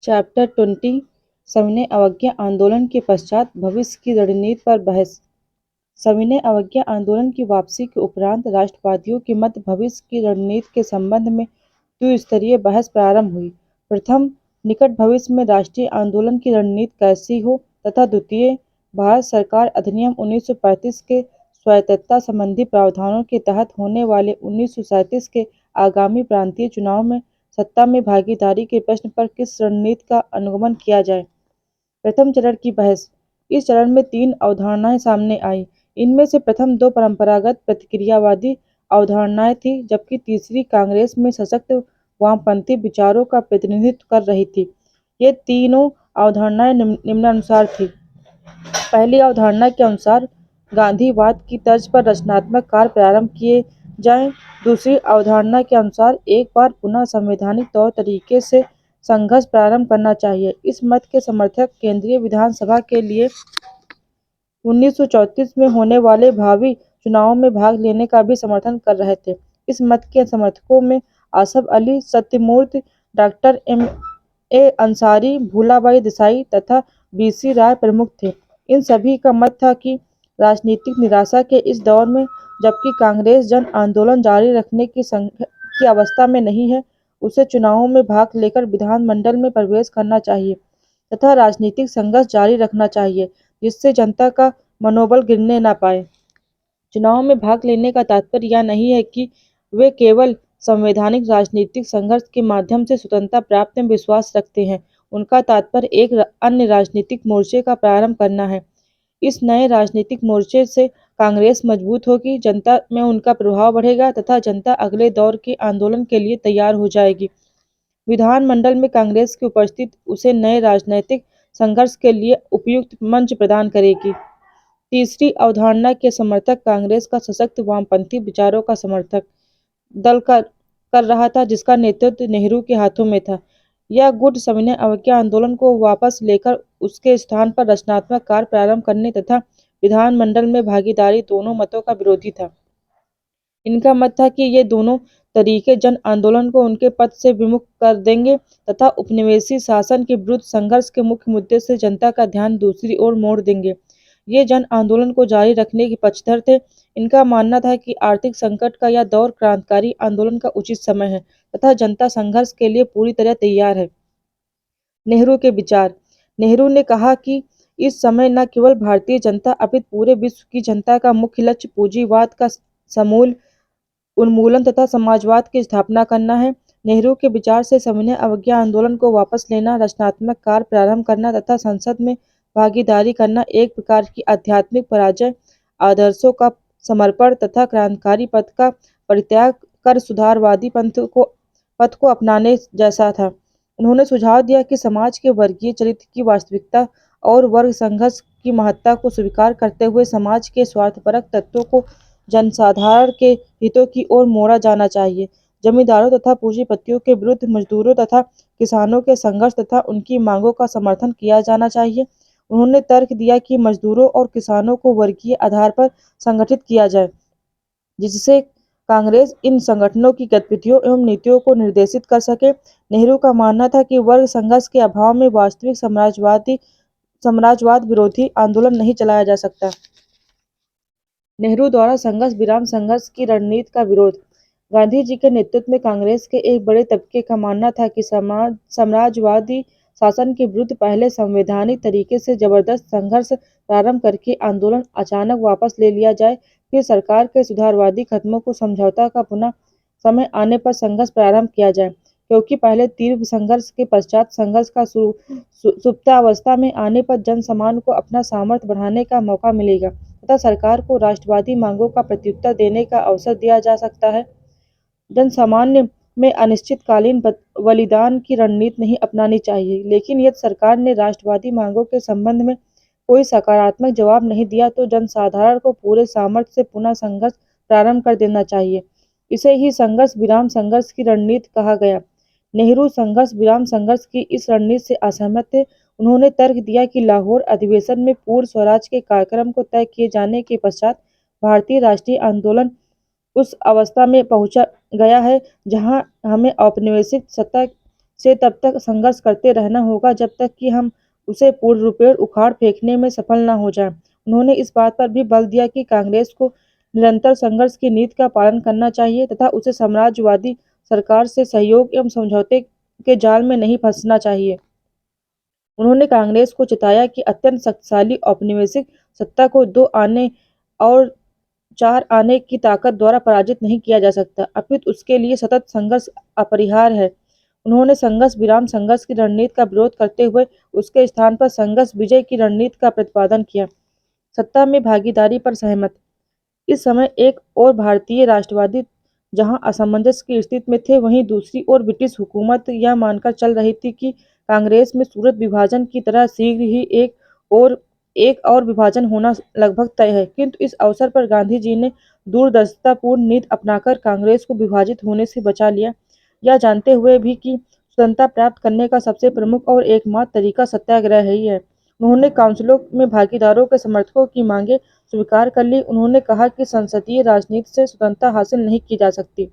Chapter 20 सविनय अवज्ञा आंदोलन के पश्चात भविष्य की रणनीति पर बहस। सविनय अवज्ञा आंदोलन की वापसी के उपरांत राष्ट्रवादियों के मध्य भविष्य की रणनीति के संबंध में द्विस्तरीय बहस प्रारंभ हुई। प्रथम, निकट भविष्य में राष्ट्रीय आंदोलन की रणनीति कैसी हो, तथा द्वितीय, भारत सरकार अधिनियम 1935 के स्वायत्तता संबंधी प्रावधानों के तहत होने वाले 1937 के आगामी प्रांतीय चुनाव में सत्ता में भागीदारी के प्रश्न पर किस रणनीति का अनुगमन किया जाए। प्रथम चरण की बहस। इस चरण में 3 अवधारणाएं सामने आई। इनमें से प्रथम 2 परंपरागत प्रतिक्रियावादी अवधारणाएं थी, जबकि तीसरी कांग्रेस में सशक्त वामपंथी विचारों का प्रतिनिधित्व कर रही थी। ये तीनों अवधारणाएं निम्नानुसार थी। पहली अवधारणा के अनुसार गांधीवाद की तर्ज पर रचनात्मक कार्य प्रारंभ किए जाएं। दूसरी अवधारणा के अनुसार एक बार पुनः संवैधानिक तौर तरीके से संघर्ष प्रारंभ करना चाहिए। इस मत के समर्थक केंद्रीय विधानसभा के लिए 1934 में होने वाले भावी चुनावों में भाग लेने का भी समर्थन कर रहे थे। इस मत के समर्थकों में आसफ अली सत्यमूर्ति, डॉक्टर M.A. अंसारी, भूलाबाई देसाई तथा B.C. राय प्रमुख थे। इन सभी का मत था कि राजनीतिक निराशा के इस दौर में, जबकि कांग्रेस जन आंदोलन जारी रखने की अवस्था में नहीं है, उसे चुनावों में भाग लेकर विधानमंडल में प्रवेश करना चाहिए तथा राजनीतिक संघर्ष जारी रखना चाहिए, जिससे जनता का मनोबल गिरने न पाए। चुनाव में भाग लेने का तात्पर्य यह नहीं है कि वे केवल संवैधानिक राजनीतिक संघर्ष के माध्यम से स्वतंत्रता प्राप्त में विश्वास रखते हैं। उनका तात्पर्य एक अन्य राजनीतिक मोर्चे का प्रारंभ करना है। इस नए राजनीतिक मोर्चे से कांग्रेस मजबूत होगी, जनता में उनका प्रभाव बढ़ेगा तथा जनता अगले दौर के आंदोलन के लिए तैयार हो जाएगी। विधानमंडल में कांग्रेस की उपस्थिति उसे नए राजनीतिक संघर्ष के लिए उपयुक्त मंच प्रदान करेगी। तीसरी अवधारणा के समर्थक कांग्रेस का सशक्त वामपंथी विचारों का समर्थक दल कर रहा था, जिसका नेतृत्व नेहरू के हाथों में था। यह गुट सविनय अवज्ञा आंदोलन को वापस लेकर उसके स्थान पर रचनात्मक कार्य प्रारंभ करने तथा विधानमंडल में भागीदारी दोनों मतों का विरोधी था। इनका मत था कि ये दोनों तरीके जन आंदोलन को उनके पथ से विमुख कर देंगे तथा उपनिवेशी शासन के विरुद्ध संघर्ष के मुख्य मुद्दे से जनता का ध्यान दूसरी ओर मोड़ देंगे। ये जन आंदोलन को जारी रखने के पक्षधर थे। इनका मानना था कि आर्थिक संकट का यह दौर क्रांतिकारी आंदोलन का उचित समय है तथा जनता संघर्ष के लिए पूरी तरह तैयार है। नेहरू के विचार। नेहरू ने कहा कि इस समय न केवल भारतीय जनता अपितु पूरे विश्व की जनता का मुख्य लक्ष्य पूंजीवाद का समूल उन्मूलन तथा समाजवाद की स्थापना करना है। नेहरू के विचार से सविनय अवज्ञा आंदोलन को वापस लेना, रचनात्मक कार्य प्रारंभ करना तथा संसद में भागीदारी करना एक प्रकार की आध्यात्मिक पराजय, आदर्शों का समर्पण तथा क्रांतिकारी पथ का परित्याग कर सुधारवादी पथ को अपनाने जैसा था। उन्होंने सुझाव दिया कि समाज के वर्गीय चरित्र की वास्तविकता और वर्ग संघर्ष की महत्ता को स्वीकार करते हुए समाज के स्वार्थपरक तत्वों को जनसाधारण के हितों की ओर मोड़ा जाना चाहिए। जमींदारों तथा पूंजीपतियों के विरुद्ध मजदूरों तथा किसानों के संघर्ष तथा उनकी मांगों का समर्थन किया जाना चाहिए। उन्होंने तर्क दिया कि मजदूरों और किसानों को वर्गीय आधार पर संगठित किया जाए, जिससे कांग्रेस इन संगठनों की गतिविधियों एवं नीतियों को निर्देशित कर सके। नेहरू का मानना था कि वर्ग संघर्ष के अभाव में वास्तविक साम्राज्यवाद विरोधी आंदोलन नहीं चलाया जा सकता। नेहरू द्वारा संघर्ष विराम संघर्ष की रणनीति का विरोध। गांधी जी के नेतृत्व में कांग्रेस के एक बड़े तबके का मानना था कि साम्राज्यवादी शासन के विरुद्ध पहले संवैधानिक तरीके से जबरदस्त संघर्ष प्रारंभ करके आंदोलन अचानक वापस ले लिया जाए, फिर सरकार के सुधारवादी कदमों को समझौता का पुनः समय आने पर संघर्ष प्रारंभ किया जाए, क्योंकि पहले तीव्र संघर्ष के पश्चात संघर्ष का सुप्तावस्था में आने पर जनसामान्य को अपना सामर्थ्य बढ़ाने का मौका मिलेगा तथा सरकार को राष्ट्रवादी मांगों का प्रत्युत्तर देने का अवसर दिया जा सकता है। जनसामान्य में अनिश्चितकालीन बलिदान की रणनीति नहीं अपनानी चाहिए, लेकिन यदि सरकार ने राष्ट्रवादी मांगों के संबंध में कोई सकारात्मक जवाब नहीं दिया तो जनसाधारण को पूरे सामर्थ्य से पुनः संघर्ष प्रारंभ कर देना चाहिए। इसे ही संघर्ष विराम संघर्ष की रणनीति कहा गया। नेहरू संघर्ष विराम संघर्ष की इस रणनीति से असहमत थे। उन्होंने तर्क दिया कि लाहौर अधिवेशन में पूर्ण स्वराज के कार्यक्रम को तय किए जाने के पश्चात भारतीय राष्ट्रीय आंदोलन उस अवस्था में पहुंचा गया है जहां हमें औपनिवेशिक सत्ता से तब तक संघर्ष करते रहना होगा जब तक कि हम उसे पूर्णरूपेण उखाड़ फेंकने में सफल न हो जाएं। उन्होंने इस बात पर भी बल दिया कि कांग्रेस को निरंतर संघर्ष की नीति का पालन करना चाहिए तथा उसे साम्राज्यवादी सरकार से सहयोग एवं समझौते के जाल में नहीं फंसना चाहिए। उन्होंने कांग्रेस को चिताया कि अत्यंत शक्तिशाली औपनिवेशिक सत्ता को 2 आने और 4 आने की ताकत द्वारा पराजित नहीं किया जा सकता, अपितु उसके लिए सतत संघर्ष अपरिहार्य है। उन्होंने संघर्ष विराम संघर्ष की रणनीति का विरोध करते हुए उसके स्थान पर संघर्ष विजय की रणनीति का प्रतिपादन किया। सत्ता में भागीदारी पर सहमत। इस समय एक ओर भारतीय राष्ट्रवादी जहां असमंजस की स्थिति में थे, वहीं दूसरी ओर ब्रिटिश हुकूमत यह मानकर चल रही थी कि कांग्रेस में सूरत विभाजन की तरह शीघ्र ही एक और विभाजन होना लगभग तय है। किंतु इस अवसर पर गांधी जी ने दूरदर्शितापूर्ण नीति अपनाकर कांग्रेस को विभाजित होने से बचा लिया, यह जानते हुए भी कि स्वतंत्रता प्राप्त करने का सबसे प्रमुख और एकमात्र तरीका सत्याग्रह ही है। उन्होंने काउंसिलों में भागीदारों के समर्थकों की मांगे स्वीकार कर ली। उन्होंने कहा कि संसदीय राजनीति से स्वतंत्रता हासिल नहीं की जा सकती,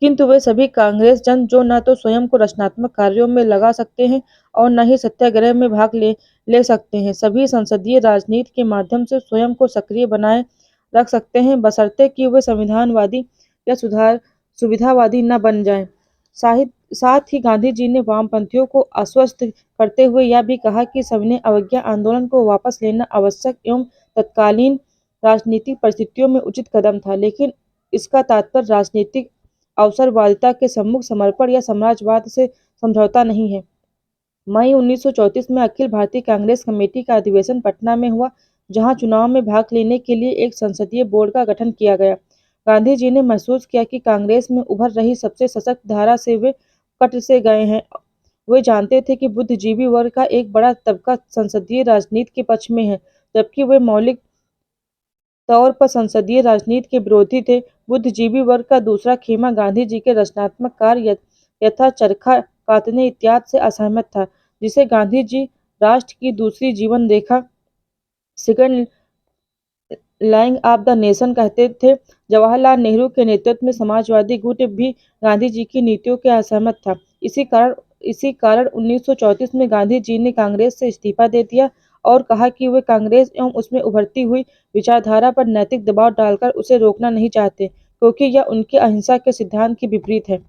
किंतु वे सभी कांग्रेस जन जो न तो स्वयं को रचनात्मक कार्यों में लगा सकते हैं और न ही सत्याग्रह में भाग ले सकते हैं, सभी संसदीय राजनीति के माध्यम से स्वयं को सक्रिय बनाए रख सकते हैं, बशर्ते कि वे संविधानवादी या सुविधावादी न बन जाएं। साथ ही गांधी जी ने वामपंथियों को आश्वस्त करते हुए यह भी कहा कि सविनय अवज्ञा आंदोलन को वापस लेना आवश्यक एवं तत्कालीन राजनीतिक परिस्थितियों में उचित कदम था, लेकिन इसका तात्पर्य राजनीतिक अवसरवादिता के सम्मुख समर्पण या साम्राज्यवाद से समझौता नहीं है। मई 1934 में अखिल भारतीय कांग्रेस कमेटी का अधिवेशन पटना में हुआ, जहां चुनाव में भाग लेने के लिए एक संसदीय बोर्ड का गठन किया गया। गांधी जी ने महसूस किया कि कांग्रेस में उभर रही सबसे सशक्त धारा से वे कट से गए हैं। वे जानते थे कि बुद्धिजीवी वर्ग का एक बड़ा तबका संसदीय राजनीति के पक्ष में है, जबकि वे मौलिक तौर पर संसदीय राजनीति के विरोधी थे। बुद्धिजीवी वर्ग का दूसरा खेमा गांधी जी के रचनात्मक कार्य यथा चरखा कातने इत्यादि से असहमत था, जिसे गांधी जी राष्ट्र की दूसरी जीवन रेखा second line of the nation कहते थे। जवाहरलाल नेहरू के नेतृत्व में समाजवादी गुट भी गांधी जी की नीतियों के असहमत था। इसी कारण 1934 में गांधी जी ने कांग्रेस से इस्तीफा दे दिया और कहा कि वे कांग्रेस एवं उसमें उभरती हुई विचारधारा पर नैतिक दबाव डालकर उसे रोकना नहीं चाहते, क्योंकि यह उनके अहिंसा के सिद्धांत के विपरीत है।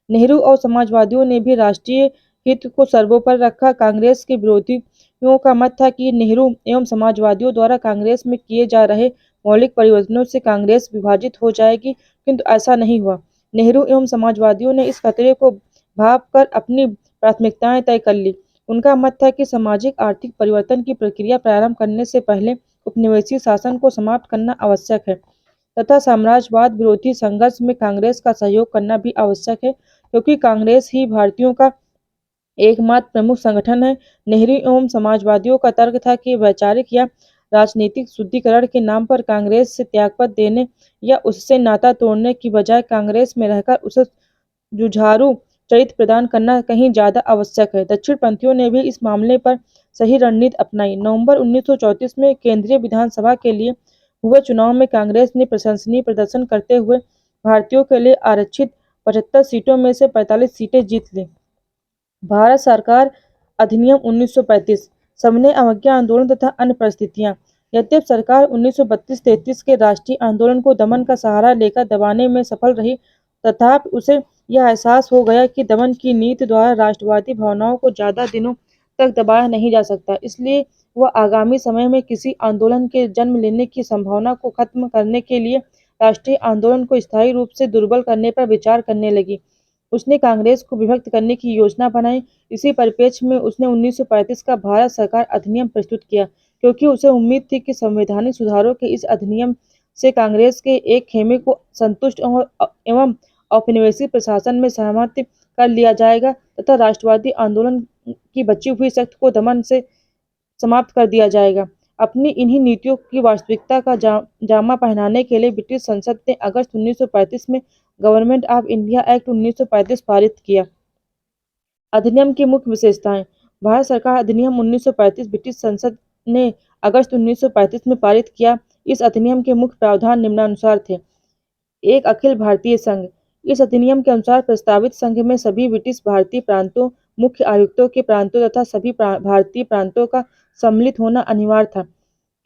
नेहरू और समाजवादियों ने भी राष्ट्रीय हित को सर्वोपरि रखा। कांग्रेस के विरोधियों का मत था कि नेहरू एवं समाजवादियों द्वारा कांग्रेस में किए जा रहे मौलिक परिवर्तनों से कांग्रेस विभाजित हो जाएगी, किंतु ऐसा नहीं हुआ। नेहरू एवं समाजवादियों ने इस खतरे को भांप कर अपनी प्राथमिकताएं तय कर ली। उनका मत था कि सामाजिक आर्थिक परिवर्तन की प्रक्रिया प्रारंभ करने से पहले उपनिवेशी शासन को समाप्त करना आवश्यक है तथा साम्राज्यवाद विरोधी संघर्ष में कांग्रेस का सहयोग करना भी आवश्यक है, क्योंकि कांग्रेस ही भारतीयों का एकमात्र प्रमुख संगठन है। नेहरू एवं समाजवादियों का तर्क था कि वैचारिक या राजनीतिक शुद्धिकरण के नाम पर कांग्रेस से त्यागपत्र देने या उससे नाता तोड़ने की बजाय कांग्रेस में रहकर उसे जुझारू चरित्र प्रदान करना कहीं ज्यादा आवश्यक है। दक्षिणपंथियों ने भी इस मामले पर सही रणनीति अपनाई। नवंबर 1934 में केंद्रीय विधानसभा के लिए हुए चुनाव में कांग्रेस ने प्रशंसनीय प्रदर्शन करते हुए भारतीयों के लिए आरक्षित 75 सीटों में से 45 सीटें जीत लीं। भारत सरकार अधिनियम 1935, सविनय अवज्ञा आंदोलन तथा अन्य परिस्थितियां। यद्यपि सरकार 1932-33 के राष्ट्रीय आंदोलन को दमन का सहारा लेकर दबाने में सफल रही, तथापि उसे यह एहसास हो गया कि दमन की नीति द्वारा राष्ट्रवादी भावनाओं को ज्यादा दिनों तक दबाया नहीं जा सकता। इसलिए वह आगामी समय में किसी आंदोलन के जन्म लेने की संभावना को खत्म करने के लिए राष्ट्रीय आंदोलन को स्थायी रूप से दुर्बल करने पर विचार करने लगी। उसने कांग्रेस को विभक्त करने की योजना बनाई। इसी परिप्रेक्ष्य में उसने 1935 का भारत सरकार अधिनियम प्रस्तुत किया, क्योंकि उसे उम्मीद थी कि संवैधानिक सुधारों के इस अधिनियम से कांग्रेस के एक खेमे को संतुष्ट एवं औपनिवेशिक प्रशासन में सहमत कर लिया जाएगा तथा राष्ट्रवादी आंदोलन की बची हुई शक्ति को दमन से समाप्त कर दिया जाएगा। अपनी इन्हीं नीतियों की वास्तविकता का जामा पहनाने के लिए ब्रिटिश संसद ने अगस्त 1935 में गवर्नमेंट ऑफ इंडिया एक्ट 1935 पारित किया। अधिनियम की मुख्य विशेषताएं। भारत सरकार अधिनियम 1935 ब्रिटिश संसद ने अगस्त 1935 में पारित किया। इस अधिनियम के मुख्य प्रावधान निम्नानुसार थे। एक अखिल भारतीय संघ। इस अधिनियम के अनुसार प्रस्तावित संघ में सभी ब्रिटिश भारतीय प्रांतों, मुख्य आयुक्तों के प्रांतों तथा सभी भारतीय प्रांतों का सम्मिलित होना अनिवार्य था,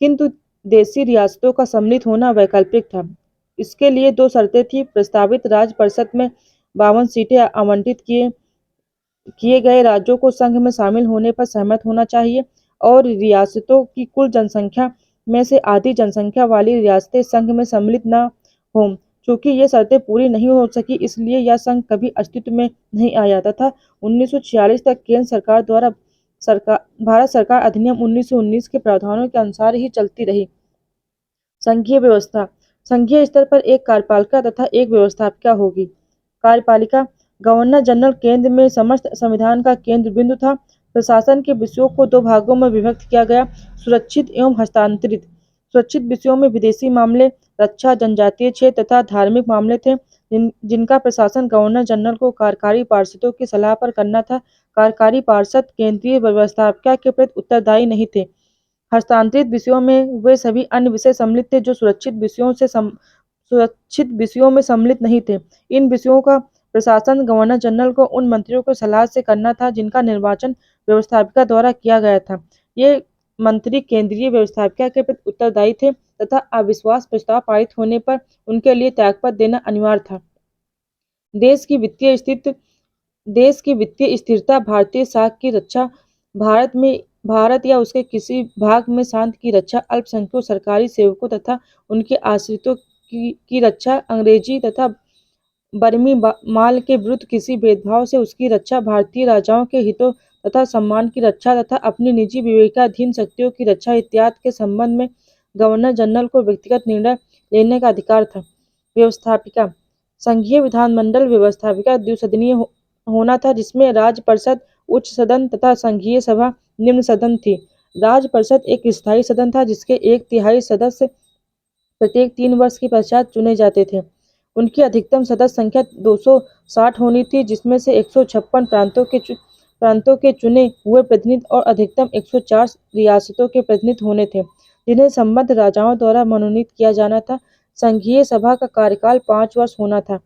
किंतु देशी रियासतों का सम्मिलित होना वैकल्पिक था। इसके लिए दो शर्तें थी। प्रस्तावित राज्य परिषद में 52 सीटें आवंटित किए गए राज्यों को संघ में शामिल होने पर सहमत होना चाहिए और रियासतों की कुल जनसंख्या में से आधी जनसंख्या वाली रियासतें संघ में सम्मिलित न हों। चूंकि ये शर्तें पूरी नहीं हो सकी, इसलिए यह संघ कभी अस्तित्व में नहीं आया तथा 1946 तक केंद्र सरकार द्वारा भारत सरकार अधिनियम 1919 के प्रावधानों के अनुसार ही चलती रही। संघीय व्यवस्था। संघीय स्तर पर एक कार्यपालिका तथा एक व्यवस्थापिका होगी। कार्यपालिका। गवर्नर जनरल केंद्र में समस्त संविधान का केंद्र बिंदु था। प्रशासन के विषयों को दो भागों में विभक्त किया गया, सुरक्षित एवं हस्तांतरित। सुरक्षित विषयों में विदेशी मामले, रक्षा, जनजातीय क्षेत्र तथा धार्मिक मामले थे, जिनका प्रशासन गवर्नर जनरल को कार्यकारी पार्षदों की सलाह पर करना था। कार्यकारी पार्षद केंद्रीय व्यवस्थापिका के प्रति उत्तरदायी नहीं थे। हस्तांतरित विषयों में वे सभी अन्य विषय सम्मिलित थे जो सुरक्षित विषयों में सम्मिलित नहीं थे। इन विषयों का प्रशासन गवर्नर जनरल को उन मंत्रियों को सलाह से करना था जिनका निर्वाचन व्यवस्थापिका द्वारा किया गया था। ये मंत्री केंद्रीय व्यवस्थापिका के प्रति उत्तरदायी थे तथा अविश्वास प्रस्ताव पारित होने पर उनके लिए त्यागपत्र देना अनिवार्य था। देश की वित्तीय स्थिरता, भारतीय साख की रक्षा, भारत या उसके किसी भाग में शांति की रक्षा, अल्पसंख्यकों, सरकारी सेवकों तथा उनके आश्रितों की रक्षा, अंग्रेजी तथा बर्मी माल के विरुद्ध किसी भेदभाव से उसकी रक्षा, भारतीय राजाओं के हितों तथा सम्मान की रक्षा तथा अपनी निजी विवेकाधीन शक्तियों की रक्षा इत्यादि के संबंध में गवर्नर जनरल को व्यक्तिगत निर्णय लेने का अधिकार था। व्यवस्थापिका। संघीय विधानमंडल व्यवस्थापिका द्विसदनीय होना था, जिसमें राज्य परिषद, उच्च सदन तथा संघीय सभा, निम्न सदन थी। राज्य परिषद एक स्थायी सदन था जिसके 1/3 सदस्य प्रत्येक 3 वर्ष के पश्चात चुने जाते थे। उनकी अधिकतम सदस्य संख्या 260 होनी थी, जिसमें से 156 प्रांतों के चुने हुए प्रतिनिधि और अधिकतम 104 रियासतों के प्रतिनिधि होने थे, जिन्हें संबद्ध राजाओं द्वारा मनोनीत किया जाना था। संघीय सभा का कार्यकाल 5 वर्ष होना था।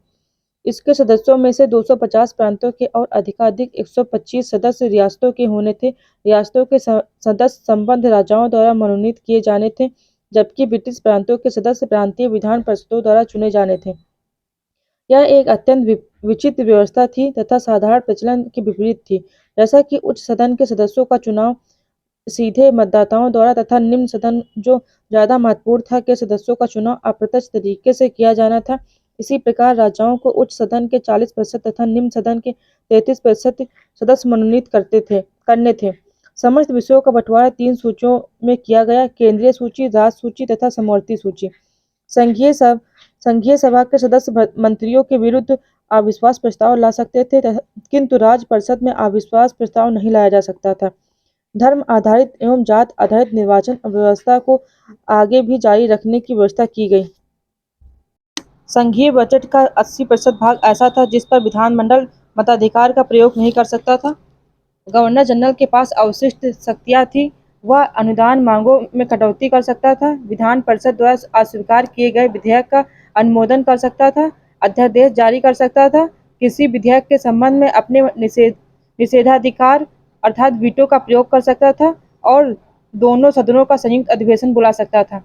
इसके सदस्यों में से 250 प्रांतों के और अधिकाधिक 125 सदस्य रियासतों के होने थे। रियासतों के सदस्य संबद्ध राजाओं द्वारा मनोनीत किए जाने थे, जबकि ब्रिटिश प्रांतों के सदस्य प्रांतीय विधान परिषदों द्वारा चुने जाने थे। यह एक अत्यंत विचित्र व्यवस्था थी तथा साधारण प्रचलन के विपरीत थी। जैसा कि उच्च सदन के सदस्यों का चुनाव सीधे मतदाताओं द्वारा तथा निम्न सदन, जो ज्यादा महत्वपूर्ण था, के सदस्यों का चुनाव अप्रत्यक्ष तरीके से किया जाना था, इसी प्रकार राजाओं को उच्च सदन के 40% तथा निम्न सदन के 33% सदस्य मनोनीत करने थे। समस्त विषयों का बंटवारा 3 सूचियों में किया गया: केंद्रीय सूची, राज्य सूची तथा समवर्ती सूची। संघीय सभा के सदस्य मंत्रियों के विरुद्ध अविश्वास प्रस्ताव ला सकते थे, किंतु राज्य परिषद में अविश्वास प्रस्ताव नहीं लाया जा सकता था। धर्म आधारित एवं जात आधारित निर्वाचन व्यवस्था को आगे भी जारी रखने की व्यवस्था की गई। संघीय बजट का 80% भाग ऐसा था जिस पर विधानमंडल मताधिकार का प्रयोग नहीं कर सकता था। गवर्नर जनरल के पास अवशिष्ट शक्तियां थी। वह अनुदान मांगों में कटौती कर सकता था, विधान परिषद द्वारा अस्वीकार किए गए विधेयक का अनुमोदन कर सकता था, अध्यादेश जारी कर सकता था, किसी विधेयक के संबंध में अपने निषेधाधिकार अर्थात वीटो का प्रयोग कर सकता था और दोनों सदनों का संयुक्त अधिवेशन बुला सकता था।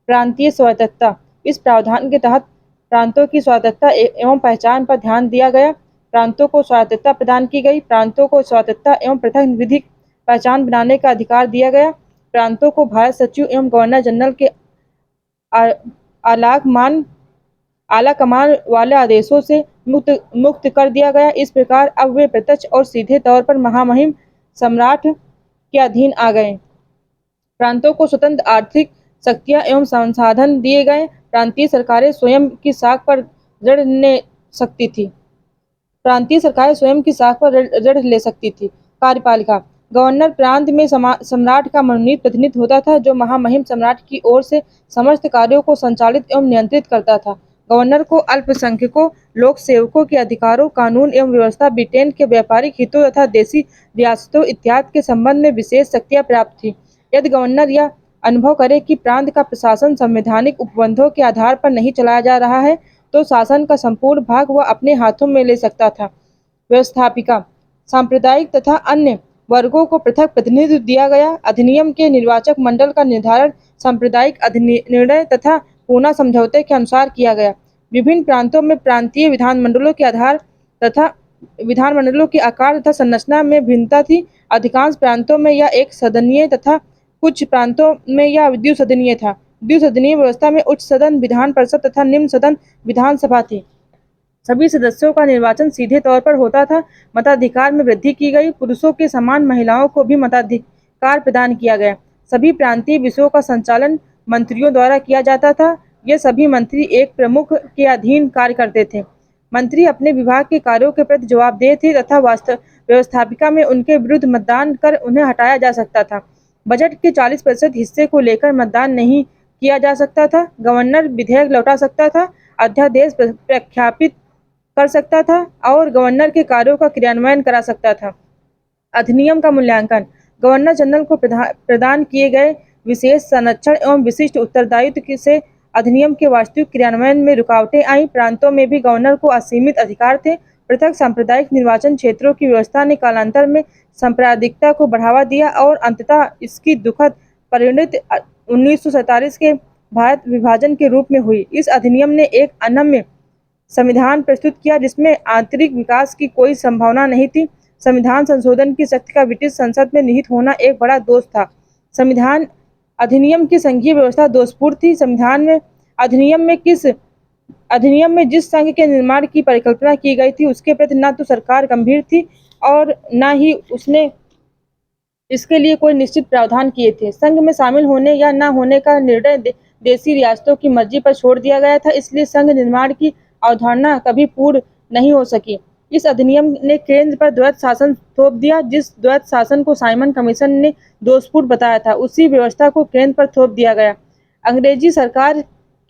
प्रांतीय स्वायत्तता। इस प्रावधान के तहत प्रांतों की स्वायत्तता एवं पहचान पर ध्यान दिया गया। प्रांतों को स्वायत्तता प्रदान की गई। प्रांतों को स्वायत्तता एवं पृथक विधिक पहचान बनाने का अधिकार दिया गया। प्रांतों को भारत सचिव एवं गवर्नर जनरल के आला कमान वाले आदेशों से मुक्त कर दिया गया। इस प्रकार अब वे प्रत्यक्ष और सीधे तौर पर महामहिम सम्राट के अधीन आ गए। प्रांतों को स्वतंत्र आर्थिक शक्तियां एवं संसाधन दिए गए। प्रांतीय सरकारें स्वयं की साख पर ऋण ले सकती थी। कार्यपालिका। गवर्नर प्रांत में सम्राट का मनोनीत प्रतिनिधि होता था, जो महामहिम सम्राट की ओर से समस्त कार्यों को संचालित एवं नियंत्रित करता था। गवर्नर को अल्पसंख्यकों, लोक सेवकों के अधिकारों, कानून एवं व्यवस्था, ब्रिटेन के व्यापारिक हितों तथा देशी रियासतों इत्यादि के संबंध में विशेष शक्तियां प्राप्त थी। यदि गवर्नर यह अनुभव करे कि प्रांत का प्रशासन संवैधानिक उपबंधों के आधार पर नहीं चलाया जा रहा है तो शासन का संपूर्ण भाग वह अपने हाथों में ले सकता था। व्यवस्थापिका सांप्रदायिक तथा अन्य वर्गों को पृथक प्रतिनिधित्व दिया गया। अधिनियम के निर्वाचक मंडल का निर्धारण सांप्रदायिक निर्णय तथा पूना समझौते के अनुसार किया गया। विभिन्न प्रांतों में प्रांतीय विधानमंडलों के आधार तथा विधानमंडलों के आकार तथा संरचना में भिन्नता थी। अधिकांश प्रांतों में यह एक सदनीय तथा कुछ प्रांतों में यह द्विसदनीय था। द्विसदनीय व्यवस्था में उच्च सदन विधान परिषद तथा निम्न सदन विधानसभा थी। सभी सदस्यों का निर्वाचन सीधे तौर पर होता था। मताधिकार में वृद्धि की गई। पुरुषों के समान महिलाओं को भी मताधिकार प्रदान किया गया। सभी प्रांतीय विषयों का संचालन मंत्रियों द्वारा किया जाता था। ये सभी मंत्री एक प्रमुख के अधीन कार्य करते थे। मंत्री अपने विभाग के कार्यों के प्रति जवाबदेह थे तथा व्यवस्थापिका में उनके विरुद्ध मतदान कर उन्हें हटाया जा सकता था। बजट के 40% हिस्से को लेकर मतदान नहीं किया जा सकता था। गवर्नर विधेयक लौटा सकता था, अध्यादेश प्रख्यापित कर सकता था और गवर्नर के कार्यों का क्रियान्वयन करा सकता था। अधिनियम का मूल्यांकन गवर्नर जनरल को प्रदान किए गए विशेष संरक्षण एवं विशिष्ट उत्तरदायित्व से अधिनियम के वास्तविक क्रियान्वयन में रुकावटें आई। प्रांतों में भी गवर्नर को असीमित अधिकार थे। पृथक सांप्रदायिक निर्वाचन क्षेत्रों की व्यवस्था ने कालांतर में सांप्रदायिकता को बढ़ावा दिया और अंततः इसकी दुखद परिणति 1947 के भारत विभाजन के रूप में हुई। इस अधिनियम ने एक अनम्य संविधान प्रस्तुत किया जिसमें आंतरिक विकास की कोई संभावना नहीं थी। संविधान संशोधन की शक्ति का ब्रिटिश संसद में निहित होना एक बड़ा दोष था। संविधान अधिनियम की संघीय व्यवस्था दोषपूर्ण थी। अधिनियम में जिस संघ के निर्माण की परिकल्पना की गई थी उसके प्रति न तो सरकार गंभीर थी और न ही उसने इसके लिए कोई निश्चित प्रावधान किए थे। संघ में शामिल होने या न होने का निर्णय देशी रियासतों की मर्जी पर छोड़ दिया गया था। इसलिए संघ निर्माण की अवधारणा कभी पूर्ण नहीं हो सकी। इस अधिनियम ने केंद्र पर द्वैत शासन थोप दिया। जिस द्वैत शासन को साइमन कमीशन ने दोषपूर्ण बताया था उसी व्यवस्था को केंद्र पर थोप दिया गया। अंग्रेजी सरकार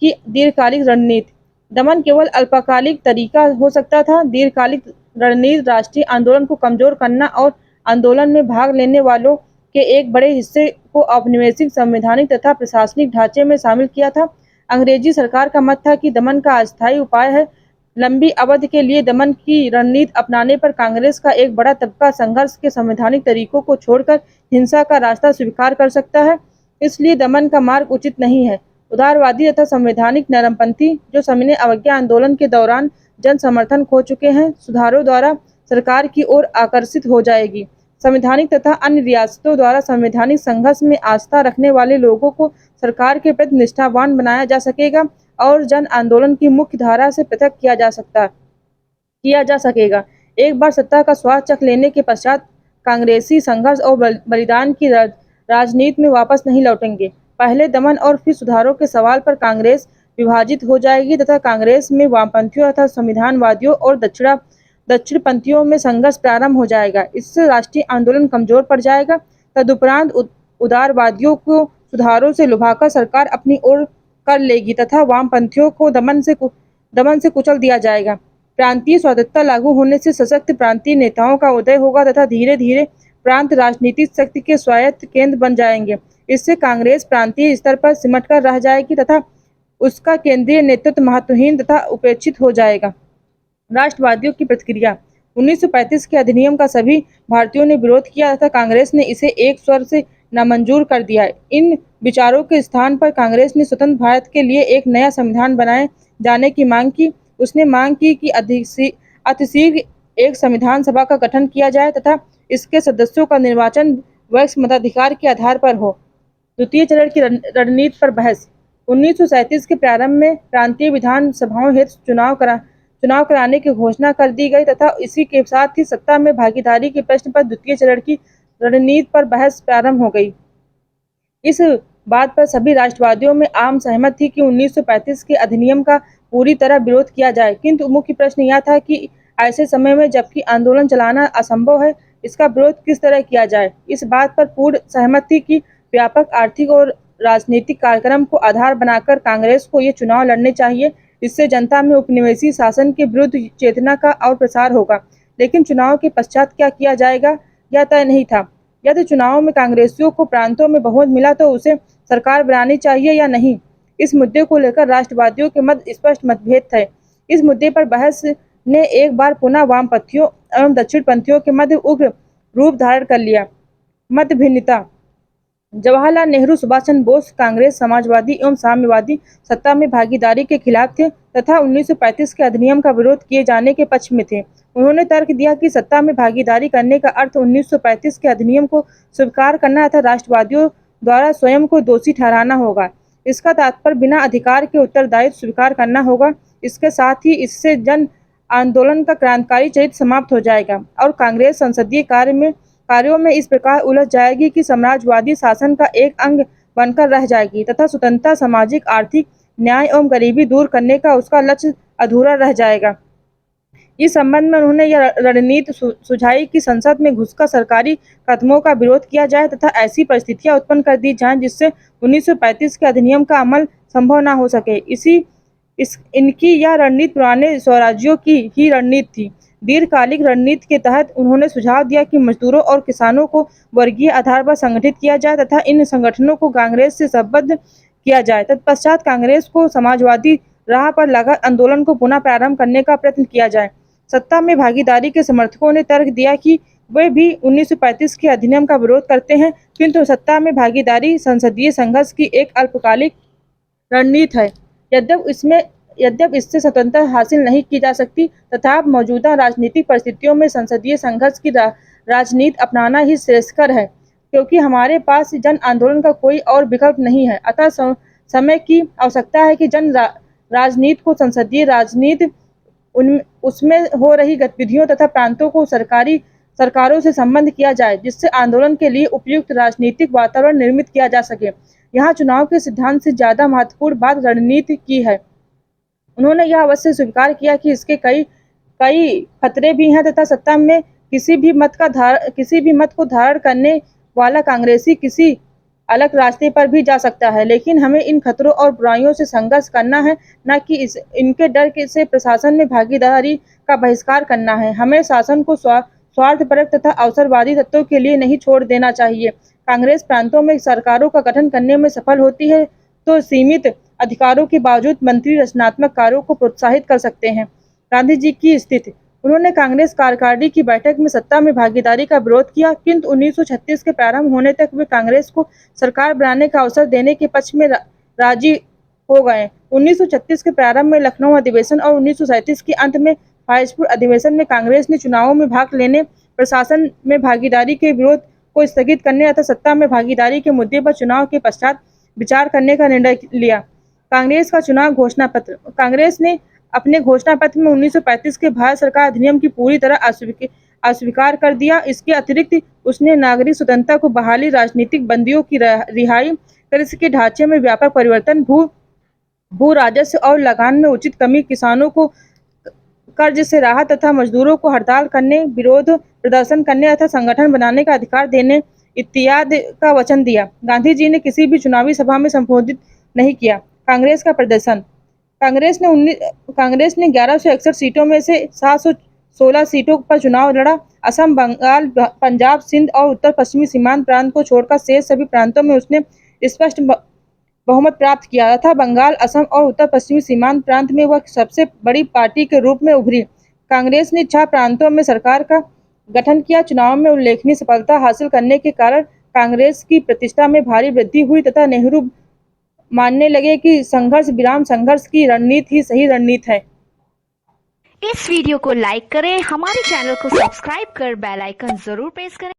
की दीर्घकालिक रणनीति दमन केवल अल्पकालिक तरीका हो सकता था। दीर्घकालिक रणनीति राष्ट्रीय आंदोलन को कमजोर करना और आंदोलन में भाग लेने वालों के एक बड़े हिस्से को औपनिवेशिक संवैधानिक तथा प्रशासनिक ढांचे में शामिल किया था। अंग्रेजी सरकार का मत था कि दमन का अस्थायी उपाय है। लंबी अवधि के लिए दमन की रणनीति अपनाने पर कांग्रेस का एक बड़ा तबका संघर्ष के संवैधानिक तरीकों को छोड़कर हिंसा का रास्ता स्वीकार कर सकता है। इसलिए दमन का मार्ग उचित नहीं है। उदारवादी तथा संवैधानिक नरमपंथी जो सविनय अवज्ञा आंदोलन के दौरान जन समर्थन खो चुके हैं, सुधारों द्वारा सरकार की ओर आकर्षित हो जाएगी। संवैधानिक तथा अन्य रियासतों द्वारा संवैधानिक संघर्ष में आस्था रखने वाले लोगों को सरकार के प्रति निष्ठावान बनाया जा सकेगा और जन आंदोलन की मुख्य धारा से पृथक किया जा सकेगा। एक बार सत्ता का स्वाद चख लेने के पश्चात कांग्रेसी संघर्ष और बलिदान की राजनीति में वापस नहीं लौटेंगे। पहले दमन और फिर सुधारों के सवाल पर कांग्रेस विभाजित हो जाएगी तथा कांग्रेस में वामपंथियों तथा संविधानवादियों और दक्षिणपंथियों में संघर्ष प्रारंभ हो जाएगा। इससे राष्ट्रीय आंदोलन कमजोर पड़ जाएगा। तदुपरांत उदारवादियों को सुधारों से लुभाकर सरकार अपनी ओर कर लेगी तथा वामपंथियों को दमन से कुचल दिया जाएगा। प्रांतीय स्वायत्तता लागू होने से सशक्त प्रांतीय नेताओं का उदय होगा तथा धीरे धीरे प्रांत राजनीतिक शक्ति के स्वायत्त केंद्र बन जाएंगे। इससे कांग्रेस प्रांतीय स्तर पर सिमटकर रह जाएगी तथा उसका केंद्रीय नेतृत्व महत्वहीन तथा उपेक्षित हो जाएगा। राष्ट्रवादियों की प्रतिक्रिया 1935 के अधिनियम का सभी भारतीयों ने विरोध किया तथा कांग्रेस ने इसे एक स्वर से नामंजूर कर दिया। इन विचारों के स्थान पर कांग्रेस ने स्वतंत्र भारत के लिए एक नया संविधान बनाए जाने की मांग की। उसने मांग की कि अतिशीघ्र एक संविधान सभा का गठन किया जाए तथा इसके सदस्यों का निर्वाचन वयस्क मताधिकार के आधार पर हो। द्वितीय चरण की रणनीति पर बहस 1937 के प्रारंभ में प्रांतीय विधान सभाओं हेतु चुनाव कराने की घोषणा कर दी गई तथा इसी के साथ ही सत्ता में भागीदारी के प्रश्न पर द्वितीय चरण की रणनीति पर बहस प्रारंभ हो गई। इस बात पर सभी राष्ट्रवादियों में आम सहमत थी कि 1935 के अधिनियम का पूरी तरह विरोध किया जाए, किंतु मुख्य प्रश्न यह था कि ऐसे समय में जबकि आंदोलन चलाना असंभव है, इसका विरोध किस तरह किया जाए। इस बात पर पूर्ण सहमत थी कि व्यापक आर्थिक और राजनीतिक कार्यक्रम को आधार बनाकर कांग्रेस को ये चुनाव लड़ने चाहिए। इससे जनता में उपनिवेशी शासन के विरुद्ध चेतना का और प्रसार होगा। लेकिन चुनाव के पश्चात क्या किया जाएगा यह तय नहीं था। यदि चुनाव में कांग्रेसियों को प्रांतों में बहुमत मिला तो उसे सरकार बनानी चाहिए या नहीं, इस मुद्दे को लेकर राष्ट्रवादियों के मध्य स्पष्ट मतभेद थे। इस मुद्दे पर बहस ने एक बार पुनः वामपंथियों एवं दक्षिणपंथियों के मध्य उग्र रूप धारण कर लिया। मत भिन्नता। जवाहरलाल नेहरू, सुभाष चंद्र बोस कांग्रेस, समाजवादी एवं साम्यवादी सत्ता में भागीदारी के खिलाफ थे तथा 1935 के अधिनियम का विरोध किए जाने के पक्ष में थे। उन्होंने तर्क दिया कि सत्ता में भागीदारी करने का अर्थ 1935 के अधिनियम को स्वीकार करना तथा राष्ट्रवादियों द्वारा स्वयं को दोषी ठहराना होगा। इसका तात्पर्य बिना अधिकार के उत्तरदायित्व स्वीकार करना होगा। इसके साथ ही इससे जन आंदोलन का क्रांतिकारी चरित्र समाप्त हो जाएगा और कांग्रेस संसदीय कार्यों में इस प्रकार उलझ जाएगी कि साम्राज्यवादी शासन का एक अंग बनकर रह जाएगी तथा स्वतंत्रता, सामाजिक, आर्थिक न्याय एवं गरीबी दूर करने का उसका लक्ष्य अधूरा रह जाएगा। इस संबंध में उन्होंने यह रणनीति सुझाई कि संसद में घुसकर सरकारी कदमों का विरोध किया जाए तथा ऐसी परिस्थितियां उत्पन्न कर दी जाएं जिससे 1935 के अधिनियम का अमल संभव न हो सके। इनकी यह रणनीति पुराने स्वराज्यों की ही रणनीति थी। दीर्घकालिक रणनीति के तहत उन्होंने सुझाव दिया कि मजदूरों और किसानों को वर्गीय आधार पर संगठित किया जाए तथा इन संगठनों को कांग्रेस से संबद्ध किया जाए। तत्पश्चात कांग्रेस को समाजवादी राह पर लगा आंदोलन को पुनः प्रारंभ करने का प्रयत्न किया जाए। सत्ता में भागीदारी के समर्थकों ने तर्क दिया कि वे भी 1935 के अधिनियम का विरोध करते हैं, किंतु सत्ता में भागीदारी संसदीय संघर्ष की एक अल्पकालिक रणनीति है। यद्यप इससे स्वतंत्रता हासिल नहीं की जा सकती तथा मौजूदा राजनीतिक परिस्थितियों में संसदीय संघर्ष की राजनीति अपनाना ही श्रेयस्कर है, क्योंकि हमारे पास जन आंदोलन का कोई और विकल्प नहीं है। अतः समय की आवश्यकता है कि जन राजनीति को संसदीय राजनीति उसमें हो रही गतिविधियों तथा प्रांतों को सरकारों से संबंध किया जाए, जिससे आंदोलन के लिए उपयुक्त राजनीतिक वातावरण निर्मित किया जा सके। यहाँ चुनाव के सिद्धांत से ज्यादा महत्वपूर्ण बात रणनीति की है। उन्होंने यह अवश्य स्वीकार किया कि इसके कई खतरे भी हैं तथा सत्ता में किसी भी मत को धारण करने वाला कांग्रेसी किसी अलग रास्ते पर भी जा सकता है, लेकिन हमें इन खतरों और बुराइयों से संघर्ष करना है, न कि इनके डर से प्रशासन में भागीदारी का बहिष्कार करना है। हमें शासन को स्वार्थपरक तथा अवसरवादी तत्वों के लिए नहीं छोड़ देना चाहिए। कांग्रेस प्रांतों में सरकारों का गठन करने में सफल होती है तो सीमित अधिकारों के बावजूद मंत्री रचनात्मक कार्यों को प्रोत्साहित कर सकते हैं। गांधी जी की स्थिति। उन्होंने कांग्रेस कार्यकारिणी की बैठक में सत्ता में भागीदारी का विरोध किया, किंतु 1936 के प्रारंभ होने तक वे कांग्रेस को सरकार बनाने का अवसर देने के पक्ष में राजी हो गए। 1936 के प्रारंभ में लखनऊ अधिवेशन और 1937 के अंत में फाइजपुर अधिवेशन में कांग्रेस ने चुनावों में भाग लेने, प्रशासन में भागीदारी के विरोध को स्थगित करने तथा सत्ता में भागीदारी के मुद्दे पर चुनाव के पश्चात विचार करने का निर्णय लिया। कांग्रेस का चुनाव घोषणा पत्र। कांग्रेस ने अपने घोषणा पत्र में 1935 के भारत सरकार अधिनियम की पूरी तरह अस्वीकार कर दिया। इसके अतिरिक्त उसने नागरिक स्वतंत्रता को बहाली, राजनीतिक बंदियों की रिहाई, कृषि के ढांचे में व्यापक परिवर्तन, भू राजस्व और लगान में उचित कमी, किसानों को कर्ज से राहत तथा मजदूरों को हड़ताल करने, विरोध प्रदर्शन करने तथा संगठन बनाने का अधिकार देने इत्यादि का वचन दिया। गांधी जी ने किसी भी चुनावी सभा में संबोधित नहीं किया। कांग्रेस का प्रदर्शन। कांग्रेस ने 1161 सीटों में से 716 सीटों पर चुनाव लड़ा। असम, बंगाल, पंजाब, सिंध और उत्तर पश्चिमी सीमांत प्रांत को छोड़कर शेष सभी प्रांतों में उसने स्पष्ट बहुमत प्राप्त किया तथा बंगाल, असम और उत्तर पश्चिमी सीमांत प्रांत में वह सबसे बड़ी पार्टी के रूप में उभरी। कांग्रेस ने 6 प्रांतों में सरकार का गठन किया। चुनाव में उल्लेखनीय सफलता हासिल करने के कारण कांग्रेस की प्रतिष्ठा में भारी वृद्धि हुई तथा नेहरू मानने लगे कि संघर्ष विराम संघर्ष की रणनीति ही सही रणनीति है। इस वीडियो को लाइक करें, हमारे चैनल को सब्सक्राइब कर बेल आइकन जरूर प्रेस करें।